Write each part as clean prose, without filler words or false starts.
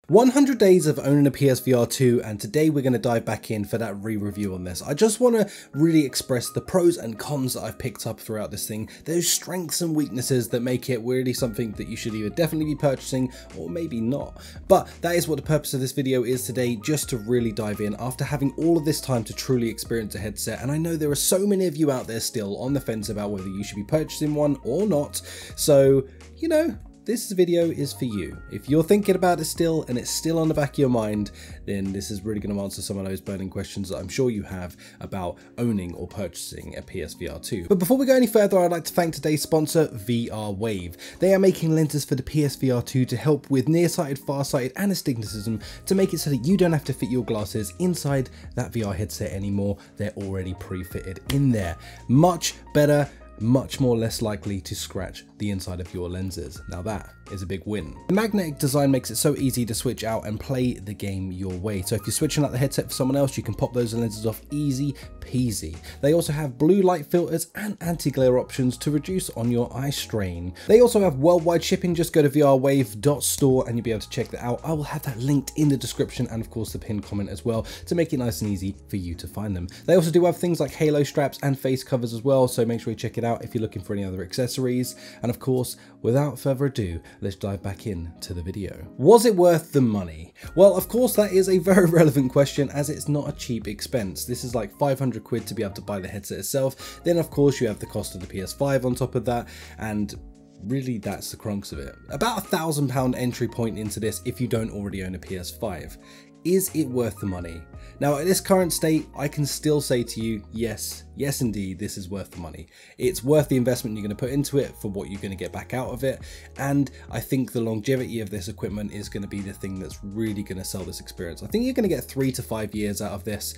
100 days of owning a PSVR 2, and today we're going to dive back in for that re-review on this. I just want to really express the pros and cons that I've picked up throughout this thing, those strengths and weaknesses that make it really something that you should either definitely be purchasing or maybe not. But that is what the purpose of this video is today, just to really dive in after having all of this time to truly experience a headset. And I know there are so many of you out there still on the fence about whether you should be purchasing one or not. So, you know, this video is for you. If you're thinking about it still and it's still on the back of your mind, then this is really going to answer some of those burning questions that I'm sure you have about owning or purchasing a PSVR 2. But before we go any further, I'd like to thank today's sponsor, VR Wave. They are making lenses for the PSVR 2 to help with nearsighted, farsighted and astigmatism, to make it so that you don't have to fit your glasses inside that VR headset anymore. They're already pre-fitted in there. Much better, much more less likely to scratch the inside of your lenses. Now that is a big win. The magnetic design makes it so easy to switch out and play the game your way. So if you're switching out the headset for someone else, you can pop those lenses off easy peasy. They also have blue light filters and anti-glare options to reduce on your eye strain. They also have worldwide shipping. Just go to vrwave.store and you'll be able to check that out. I will have that linked in the description and of course the pinned comment as well, to make it nice and easy for you to find them. They also do have things like halo straps and face covers as well, so make sure you check it out if you're looking for any other accessories. And of course, without further ado, let's dive back into the video. Was it worth the money? Well, of course, that is a very relevant question, as it's not a cheap expense. This is like 500 quid to be able to buy the headset itself. Then of course you have the cost of the PS5 on top of that, and really that's the crux of it. About £1,000 entry point into this if you don't already own a PS5. Is it worth the money? Now at this current state, I can still say to you, yes indeed, this is worth the money. It's worth the investment you're going to put into it for what you're going to get back out of it. And I think the longevity of this equipment is going to be the thing that's really going to sell this experience. I think you're going to get 3 to 5 years out of this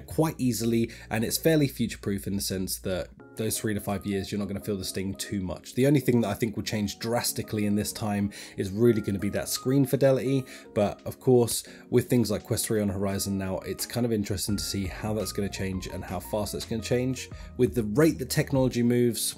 quite easily, and it's fairly future-proof in the sense that those 3 to 5 years, you're not going to feel the sting too much. The only thing that I think will change drastically in this time is really going to be that screen fidelity. But of course, with things like Quest 3 on the horizon now, it's kind of interesting to see how that's going to change and how fast that's going to change. With the rate that technology moves,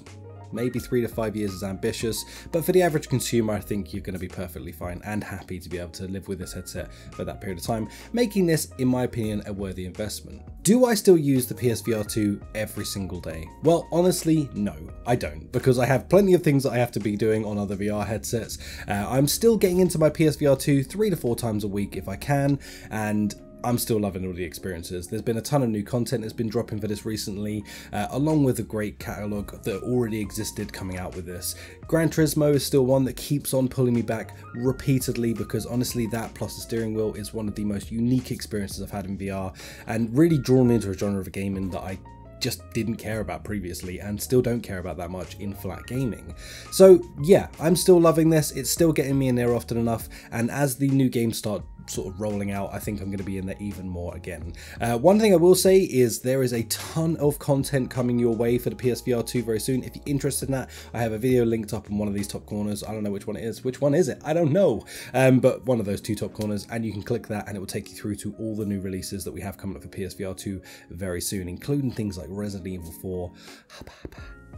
maybe 3 to 5 years is ambitious, but for the average consumer, I think you're going to be perfectly fine and happy to be able to live with this headset for that period of time, making this, in my opinion, a worthy investment. Do I still use the PSVR 2 every single day? Well, honestly, no, I don't, because I have plenty of things that I have to be doing on other VR headsets. I'm still getting into my PSVR 2 3 to 4 times a week if I can, and I'm still loving all the experiences. There's been a ton of new content that's been dropping for this recently, along with a great catalogue that already existed coming out with this. Gran Turismo is still one that keeps on pulling me back repeatedly, because honestly that plus the steering wheel is one of the most unique experiences I've had in VR, and really drawn me into a genre of gaming that I just didn't care about previously and still don't care about that much in flat gaming. So yeah, I'm still loving this. It's still getting me in there often enough, and as the new games start sort of rolling out, I think I'm going to be in there even more again. One thing I will say is there is a ton of content coming your way for the PSVR 2 very soon. If you're interested in that, I have a video linked up in one of these top corners. I don't know which one it is. Which one is it? I don't know. But one of those 2 top corners, and you can click that and it will take you through to all the new releases that we have coming up for PSVR 2 very soon, including things like Resident Evil 4.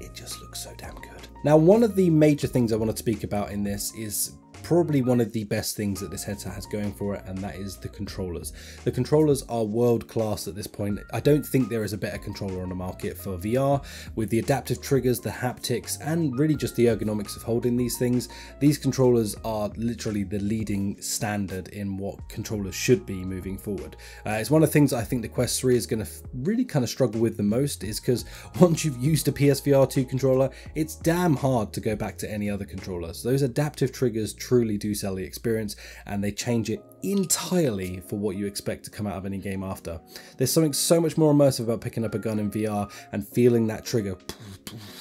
It just looks so damn good. Now, one of the major things I want to speak about in this is probably one of the best things that this headset has going for it, and that is the controllers. The controllers are world class at this point. I don't think there is a better controller on the market for VR. With the adaptive triggers, the haptics, and really just the ergonomics of holding these things, these controllers are literally the leading standard in what controllers should be moving forward. It's one of the things I think the Quest 3 is going to really kind of struggle with the most, is because once you've used a PSVR 2 controller, it's damn hard to go back to any other controllers. Those adaptive triggers truly do sell the experience, and they change it entirely for what you expect to come out of any game after. There's something so much more immersive about picking up a gun in VR and feeling that trigger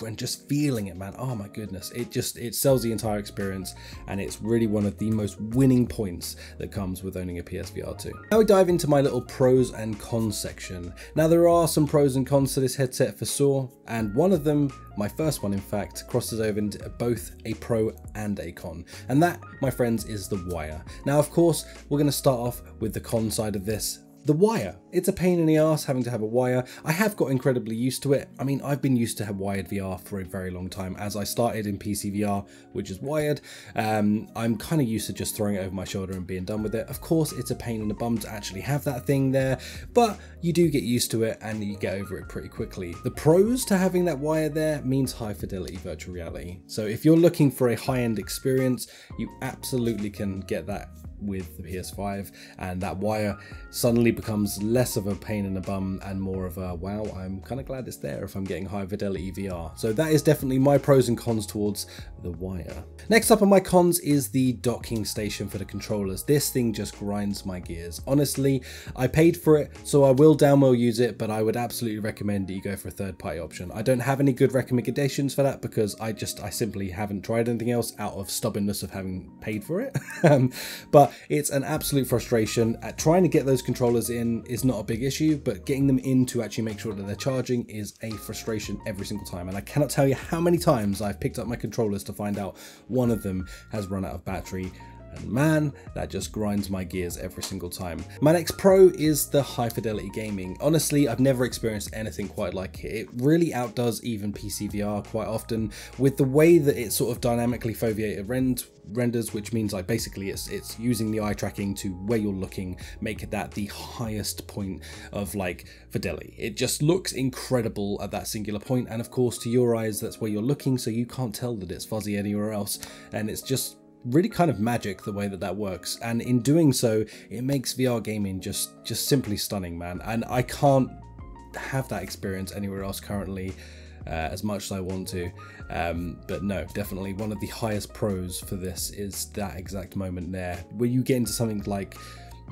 and just feeling it, man. Oh my goodness, it sells the entire experience, and it's really one of the most winning points that comes with owning a PSVR 2. Now we dive into my little pros and cons section. Now there are some pros and cons to this headset for sure, and one of them, my first one in fact, crosses over into both a pro and a con, and that, my friends, is the wire. Now of course we're going to start off with the con side of this. The wire. It's a pain in the ass having to have a wire. I have got incredibly used to it. I mean, I've been used to have wired VR for a very long time as I started in PSVR, which is wired. I'm kind of used to just throwing it over my shoulder and being done with it. Of course, it's a pain in the bum to actually have that thing there, but you do get used to it and you get over it pretty quickly. The pros to having that wire there means high fidelity virtual reality. So if you're looking for a high-end experience, you absolutely can get that with the PS5, and that wire suddenly becomes less of a pain in the bum and more of a wow, I'm kind of glad it's there if I'm getting high fidelity VR. So that is definitely my pros and cons towards the wire. Next up on my cons is the docking station for the controllers. This thing just grinds my gears. Honestly, I paid for it, so I will damn well use it, but I would absolutely recommend that you go for a third-party option. I don't have any good recommendations for that because I simply haven't tried anything else out of stubbornness of having paid for it. But it's an absolute frustration. Trying to get those controllers in is not a big issue, but getting them in to actually make sure that they're charging is a frustration every single time. And I cannot tell you how many times I've picked up my controllers to find out one of them has run out of battery. And man, that just grinds my gears every single time. My next pro is the high fidelity gaming. Honestly, I've never experienced anything quite like it. It really outdoes even PSVR quite often with the way that it sort of dynamically foveated renders, which means like basically it's using the eye tracking to where you're looking, make that the highest point of like fidelity. It just looks incredible at that singular point, and of course to your eyes that's where you're looking, so you can't tell that it's fuzzy anywhere else, and it's just really kind of magic the way that works. And in doing so, it makes VR gaming just simply stunning, man. And I can't have that experience anywhere else currently, as much as I want to. But no, definitely one of the highest pros for this is that exact moment there where you get into something like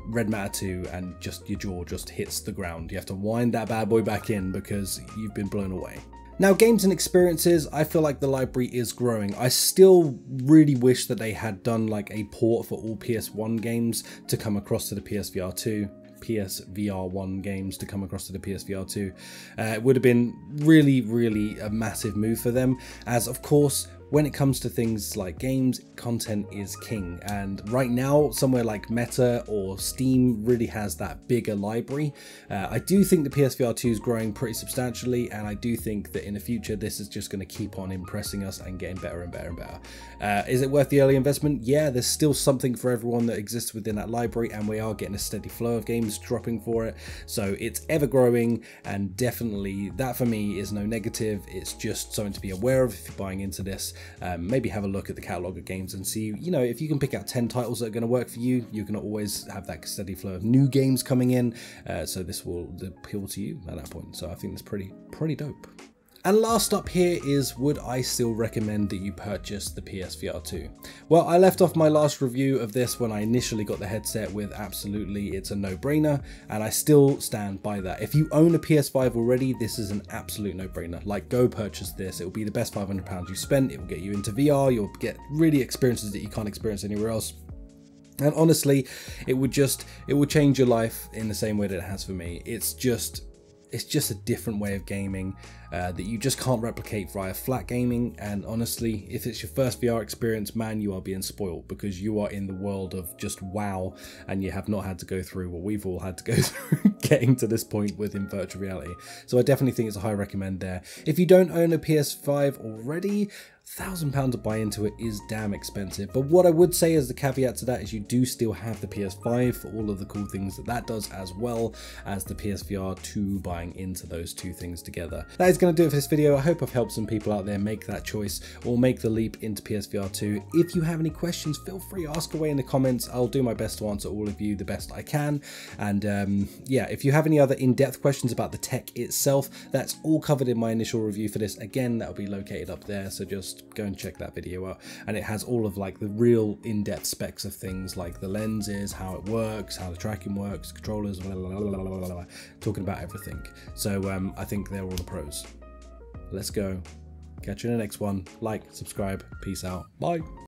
Red Matter 2 and just your jaw just hits the ground. You have to wind that bad boy back in because you've been blown away. Now, games and experiences, I feel like the library is growing. I still really wish that they had done like a port for all PS1 games to come across to the PSVR 2. PSVR 1 games to come across to the PSVR 2. It would have been really a massive move for them, as of course when it comes to things like games, content is king, and right now somewhere like Meta or Steam really has that bigger library. I do think the PSVR 2 is growing pretty substantially, and I do think that in the future this is just going to keep on impressing us and getting better and better and better. Is it worth the early investment? Yeah, there's still something for everyone that exists within that library, and we are getting a steady flow of games dropping for it, so it's ever growing, and definitely that for me is no negative. It's just something to be aware of if you're buying into this. Maybe have a look at the catalogue of games and see, you know, if you can pick out 10 titles that are going to work for you, you're going to always have that steady flow of new games coming in, so this will appeal to you at that point. So I think that's pretty dope. And last up here is, would I still recommend that you purchase the PSVR 2? Well, I left off my last review of this when I initially got the headset with absolutely it's a no-brainer, and I still stand by that. If you own a PS5 already, this is an absolute no-brainer. Like, go purchase this. It will be the best £500 you spent. It will get you into VR. You'll get really experiences that you can't experience anywhere else. And honestly, it would change your life in the same way that it has for me. It's just a different way of gaming that you just can't replicate via flat gaming. And honestly, if it's your first VR experience, man, you are being spoiled, because you are in the world of just wow, and you have not had to go through what we've all had to go through getting to this point within virtual reality. So I definitely think it's a high recommend there. If you don't own a PS5 already, £1,000 to buy into it is damn expensive. But what I would say as the caveat to that is you do still have the PS5 for all of the cool things that does, as well as the PSVR 2 buying into those two things together. That is going to do it for this video. I hope I've helped some people out there make that choice or make the leap into PSVR 2. If you have any questions, feel free to ask away in the comments. I'll do my best to answer all of you the best I can. And yeah, if you have any other in-depth questions about the tech itself, that's all covered in my initial review for this. Again, that'll be located up there, so just go and check that video out, and it has all of like the real in-depth specs of things like the lenses, how it works, how the tracking works, controllers, blah, blah, blah, blah, blah, blah, talking about everything. So I think they're all the pros. Let's go. Catch you in the next one. Like, subscribe, peace out, bye.